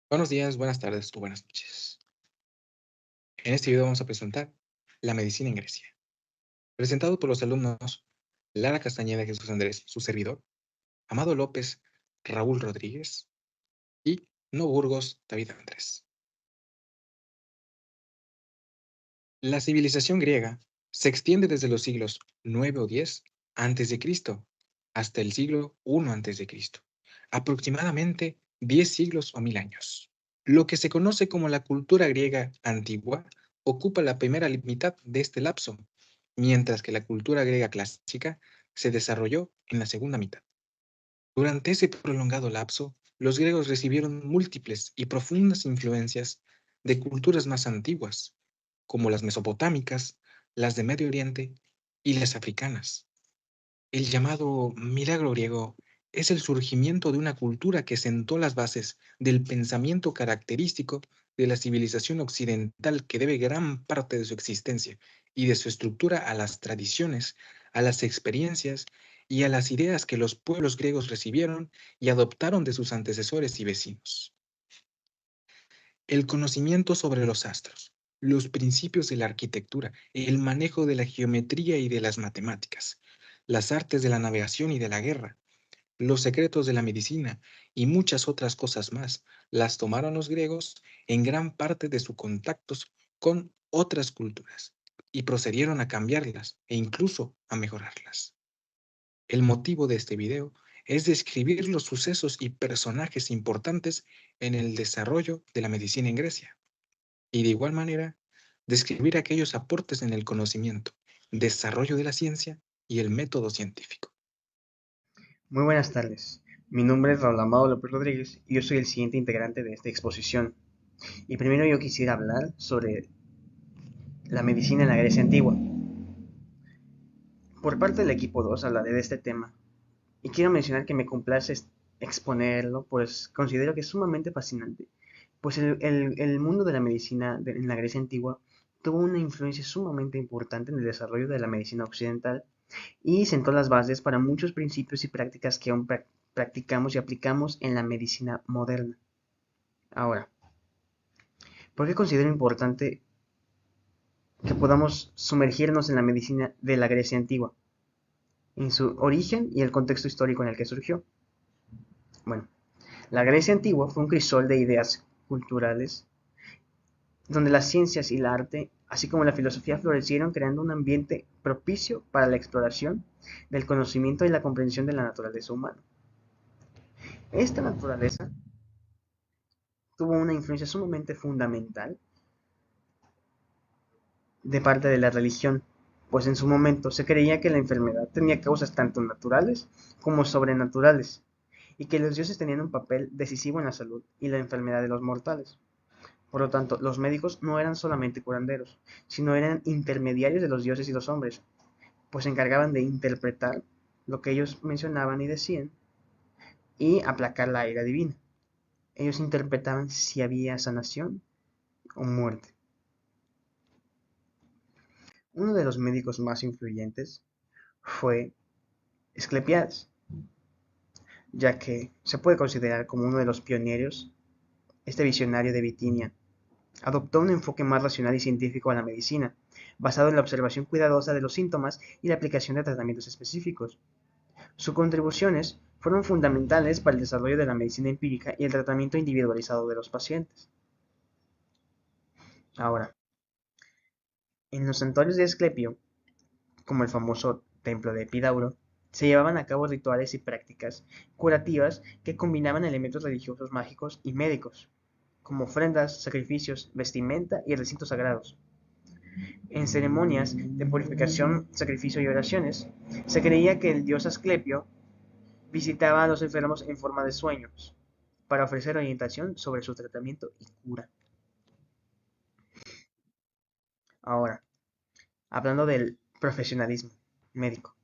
Buenos días, buenas tardes o buenas noches. En este video vamos a presentar la medicina en Grecia, presentado por los alumnos Lara Castañeda, Jesús Andrés, su servidor, Amado López, Raúl Rodríguez y No Burgos, David Andrés. La civilización griega se extiende desde los siglos 9 o 10 antes de Cristo hasta el siglo 1 antes de Cristo, aproximadamente 10 siglos o 1000 años. Lo que se conoce como la cultura griega antigua ocupa la primera mitad de este lapso, mientras que la cultura griega clásica se desarrolló en la segunda mitad. Durante ese prolongado lapso, los griegos recibieron múltiples y profundas influencias de culturas más antiguas, como las mesopotámicas, las de Medio Oriente y las africanas. El llamado milagro griego es el surgimiento de una cultura que sentó las bases del pensamiento característico de la civilización occidental que debe gran parte de su existencia y de su estructura a las tradiciones, a las experiencias y a las ideas que los pueblos griegos recibieron y adoptaron de sus antecesores y vecinos. El conocimiento sobre los astros, los principios de la arquitectura, el manejo de la geometría y de las matemáticas, las artes de la navegación y de la guerra, los secretos de la medicina y muchas otras cosas más, las tomaron los griegos en gran parte de sus contactos con otras culturas y procedieron a cambiarlas e incluso a mejorarlas. El motivo de este video es describir los sucesos y personajes importantes en el desarrollo de la medicina en Grecia y de igual manera describir aquellos aportes en el conocimiento, desarrollo de la ciencia y el método científico. Muy buenas tardes. Mi nombre es Raúl Amado López Rodríguez y yo soy el siguiente integrante de esta exposición. Y primero yo quisiera hablar sobre la medicina en la Grecia antigua. Por parte del equipo 2 hablaré de este tema y quiero mencionar que me complace exponerlo, pues considero que es sumamente fascinante, pues el mundo de la medicina en la Grecia antigua tuvo una influencia sumamente importante en el desarrollo de la medicina occidental y sentó las bases para muchos principios y prácticas que aún practicamos y aplicamos en la medicina moderna. Ahora, ¿por qué considero importante que podamos sumergirnos en la medicina de la Grecia antigua, en su origen y el contexto histórico en el que surgió? Bueno, la Grecia antigua fue un crisol de ideas culturales donde las ciencias y el arte, así como la filosofía, florecieron creando un ambiente propicio para la exploración del conocimiento y la comprensión de la naturaleza humana. Esta naturaleza tuvo una influencia sumamente fundamental de parte de la religión, pues en su momento se creía que la enfermedad tenía causas tanto naturales como sobrenaturales, y que los dioses tenían un papel decisivo en la salud y la enfermedad de los mortales. Por lo tanto, los médicos no eran solamente curanderos, sino eran intermediarios de los dioses y los hombres, pues se encargaban de interpretar lo que ellos mencionaban y decían y aplacar la ira divina. Ellos interpretaban si había sanación o muerte. Uno de los médicos más influyentes fue Asclepiades, ya que se puede considerar como uno de los pioneros. Este visionario de Bitinia adoptó un enfoque más racional y científico a la medicina, basado en la observación cuidadosa de los síntomas y la aplicación de tratamientos específicos. Sus contribuciones fueron fundamentales para el desarrollo de la medicina empírica y el tratamiento individualizado de los pacientes. Ahora, en los santuarios de Asclepio, como el famoso templo de Epidauro, se llevaban a cabo rituales y prácticas curativas que combinaban elementos religiosos mágicos y médicos, como ofrendas, sacrificios, vestimenta y recintos sagrados. En ceremonias de purificación, sacrificio y oraciones, se creía que el dios Asclepio visitaba a los enfermos en forma de sueños para ofrecer orientación sobre su tratamiento y cura. Ahora, hablando del profesionalismo médico,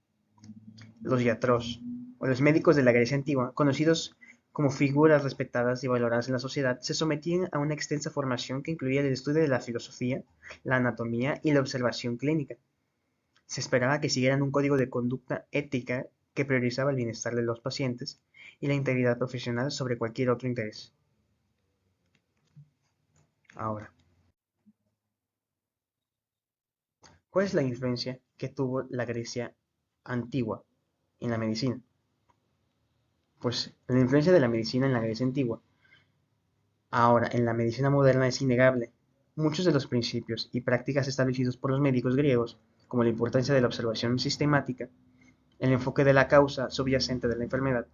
los iatros, o los médicos de la Grecia antigua, conocidos como figuras respetadas y valoradas en la sociedad, se sometían a una extensa formación que incluía el estudio de la filosofía, la anatomía y la observación clínica. Se esperaba que siguieran un código de conducta ética que priorizaba el bienestar de los pacientes y la integridad profesional sobre cualquier otro interés. Ahora, ¿cuál es la influencia que tuvo la Grecia antigua en la medicina? Pues la influencia de la medicina en la Grecia antigua, ahora en la medicina moderna, es innegable. Muchos de los principios y prácticas establecidos por los médicos griegos, como la importancia de la observación sistemática, el enfoque de la causa subyacente de la enfermedad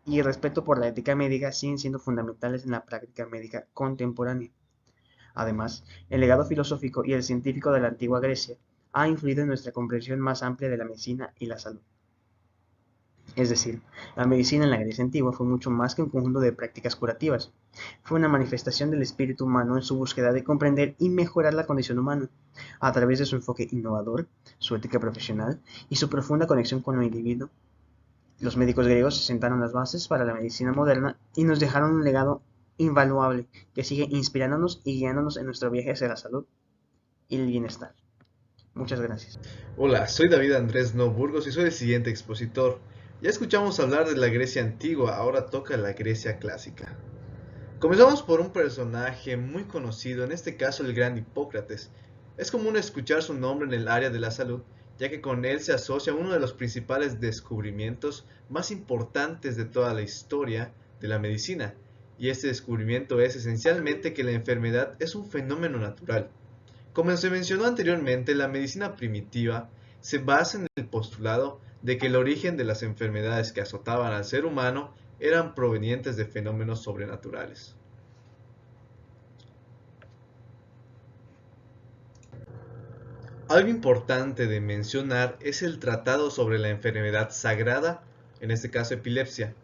y el respeto por la ética médica, siguen siendo fundamentales en la práctica médica contemporánea. Además, el legado filosófico y el científico de la antigua Grecia ha influido en nuestra comprensión más amplia de la medicina y la salud. Es decir, la medicina en la Grecia antigua fue mucho más que un conjunto de prácticas curativas. Fue una manifestación del espíritu humano en su búsqueda de comprender y mejorar la condición humana, a través de su enfoque innovador, su ética profesional y su profunda conexión con el individuo. Los médicos griegos sentaron las bases para la medicina moderna y nos dejaron un legado invaluable que sigue inspirándonos y guiándonos en nuestro viaje hacia la salud y el bienestar. Muchas gracias. Hola, soy David Andrés No Burgos y soy el siguiente expositor. Ya escuchamos hablar de la Grecia antigua, ahora toca la Grecia clásica. Comenzamos por un personaje muy conocido, en este caso el gran Hipócrates. Es común escuchar su nombre en el área de la salud, ya que con él se asocia uno de los principales descubrimientos más importantes de toda la historia de la medicina, y este descubrimiento es esencialmente que la enfermedad es un fenómeno natural. Como se mencionó anteriormente, la medicina primitiva se basa en el postulado de que el origen de las enfermedades que azotaban al ser humano eran provenientes de fenómenos sobrenaturales. Algo importante de mencionar es el tratado sobre la enfermedad sagrada, en este caso epilepsia,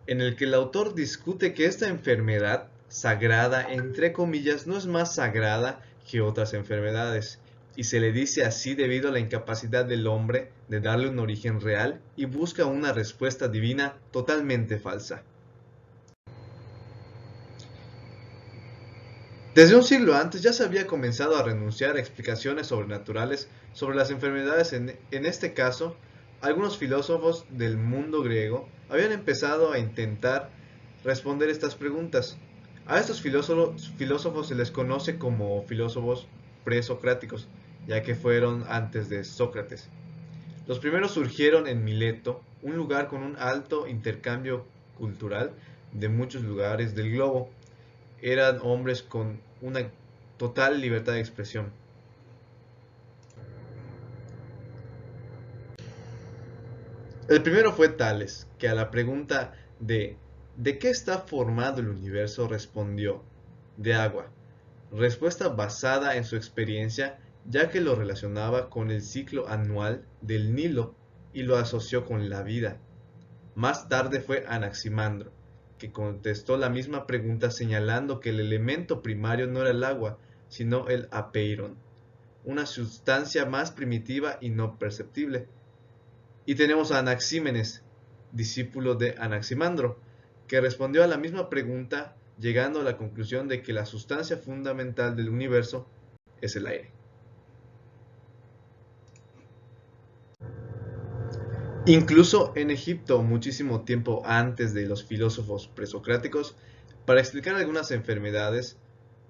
en el que el autor discute que esta enfermedad sagrada, entre comillas, no es más sagrada que otras enfermedades, y se le dice así debido a la incapacidad del hombre de darle un origen real y busca una respuesta divina totalmente falsa. Desde un siglo antes ya se había comenzado a renunciar a explicaciones sobrenaturales sobre las enfermedades. En este caso, algunos filósofos del mundo griego habían empezado a intentar responder estas preguntas. A estos filósofos se les conoce como filósofos presocráticos, ya que fueron antes de Sócrates. Los primeros surgieron en Mileto, un lugar con un alto intercambio cultural de muchos lugares del globo. Eran hombres con una total libertad de expresión. El primero fue Tales, que a la pregunta ¿de qué está formado el universo? Respondió, de agua. Respuesta basada en su experiencia, ya que lo relacionaba con el ciclo anual del Nilo y lo asoció con la vida. Más tarde fue Anaximandro, que contestó la misma pregunta señalando que el elemento primario no era el agua, sino el apeiron, una sustancia más primitiva y no perceptible. Y tenemos a Anaxímenes, discípulo de Anaximandro, que respondió a la misma pregunta llegando a la conclusión de que la sustancia fundamental del universo es el aire. Incluso en Egipto, muchísimo tiempo antes de los filósofos presocráticos, para explicar algunas enfermedades,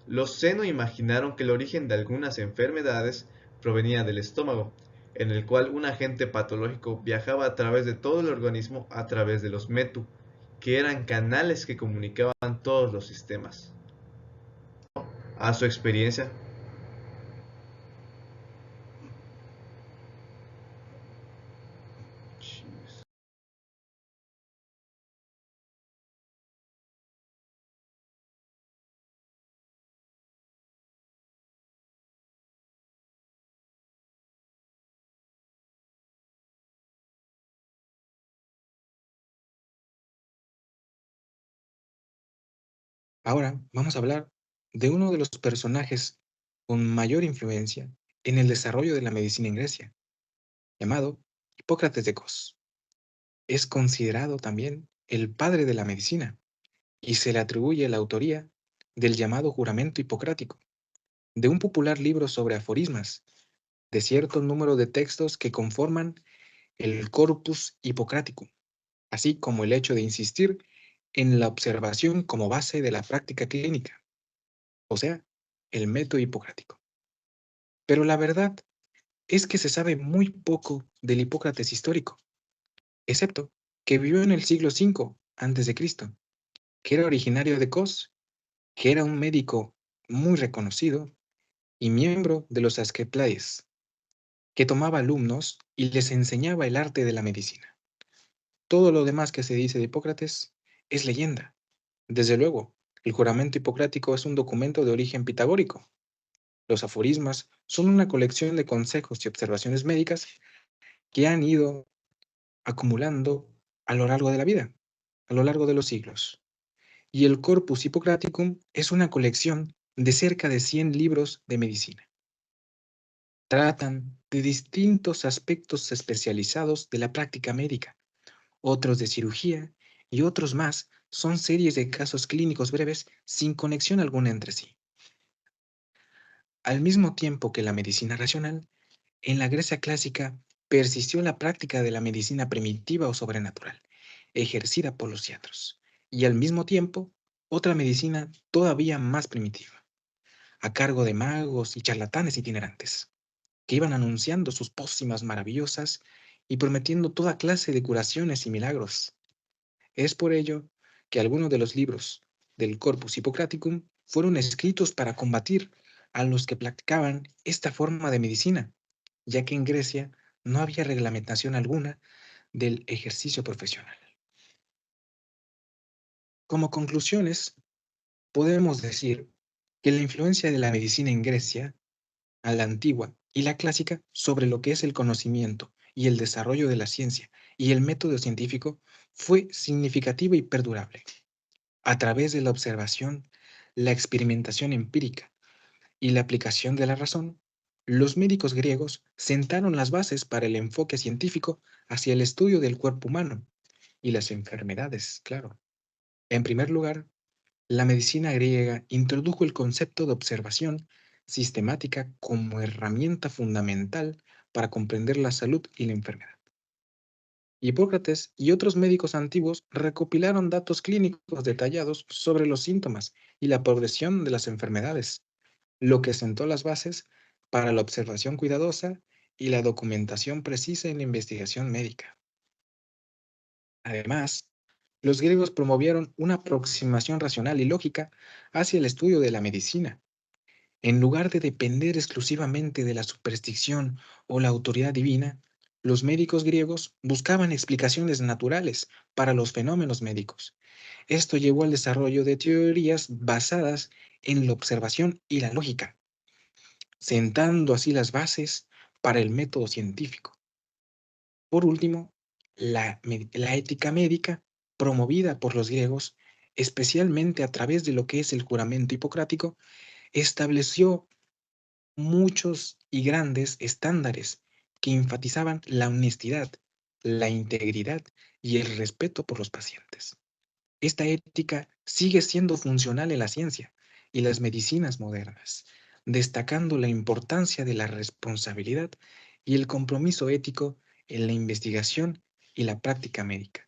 los Zeno imaginaron que el origen de algunas enfermedades provenía del estómago, en el cual un agente patológico viajaba a través de todo el organismo a través de los metu, que eran canales que comunicaban todos los sistemas. A su experiencia, Ahora vamos a hablar de uno de los personajes con mayor influencia en el desarrollo de la medicina en Grecia, llamado Hipócrates de Cos. Es considerado también el padre de la medicina y se le atribuye la autoría del llamado juramento hipocrático, de un popular libro sobre aforismas, de cierto número de textos que conforman el Corpus Hippocraticum, así como el hecho de insistir en la observación como base de la práctica clínica, o sea, el método hipocrático. Pero la verdad es que se sabe muy poco del Hipócrates histórico, excepto que vivió en el siglo V a.C., que era originario de Kos, que era un médico muy reconocido y miembro de los Asclepiades, que tomaba alumnos y les enseñaba el arte de la medicina. Todo lo demás que se dice de Hipócrates es leyenda. Desde luego, el juramento hipocrático es un documento de origen pitagórico. Los aforismas son una colección de consejos y observaciones médicas que han ido acumulando a lo largo de la vida, a lo largo de los siglos. Y el Corpus Hippocraticum es una colección de cerca de 100 libros de medicina. Tratan de distintos aspectos especializados de la práctica médica, otros de cirugía y otros más son series de casos clínicos breves sin conexión alguna entre sí. Al mismo tiempo que la medicina racional, en la Grecia clásica persistió la práctica de la medicina primitiva o sobrenatural, ejercida por los iatros, y al mismo tiempo otra medicina todavía más primitiva, a cargo de magos y charlatanes itinerantes, que iban anunciando sus pócimas maravillosas y prometiendo toda clase de curaciones y milagros. Es por ello que algunos de los libros del Corpus Hippocraticum fueron escritos para combatir a los que practicaban esta forma de medicina, ya que en Grecia no había reglamentación alguna del ejercicio profesional. Como conclusiones, podemos decir que la influencia de la medicina en Grecia, a la antigua y la clásica, sobre lo que es el conocimiento y el desarrollo de la ciencia y el método científico fue significativa y perdurable. A través de la observación, la experimentación empírica y la aplicación de la razón, los médicos griegos sentaron las bases para el enfoque científico hacia el estudio del cuerpo humano y las enfermedades, claro. En primer lugar, la medicina griega introdujo el concepto de observación sistemática como herramienta fundamental para comprender la salud y la enfermedad. Hipócrates y otros médicos antiguos recopilaron datos clínicos detallados sobre los síntomas y la progresión de las enfermedades, lo que sentó las bases para la observación cuidadosa y la documentación precisa en la investigación médica. Además, los griegos promovieron una aproximación racional y lógica hacia el estudio de la medicina. En lugar de depender exclusivamente de la superstición o la autoridad divina, los médicos griegos buscaban explicaciones naturales para los fenómenos médicos. Esto llevó al desarrollo de teorías basadas en la observación y la lógica, sentando así las bases para el método científico. Por último, la ética médica, promovida por los griegos, especialmente a través de lo que es el juramento hipocrático, estableció muchos y grandes estándares que enfatizaban la honestidad, la integridad y el respeto por los pacientes. Esta ética sigue siendo funcional en la ciencia y las medicinas modernas, destacando la importancia de la responsabilidad y el compromiso ético en la investigación y la práctica médica.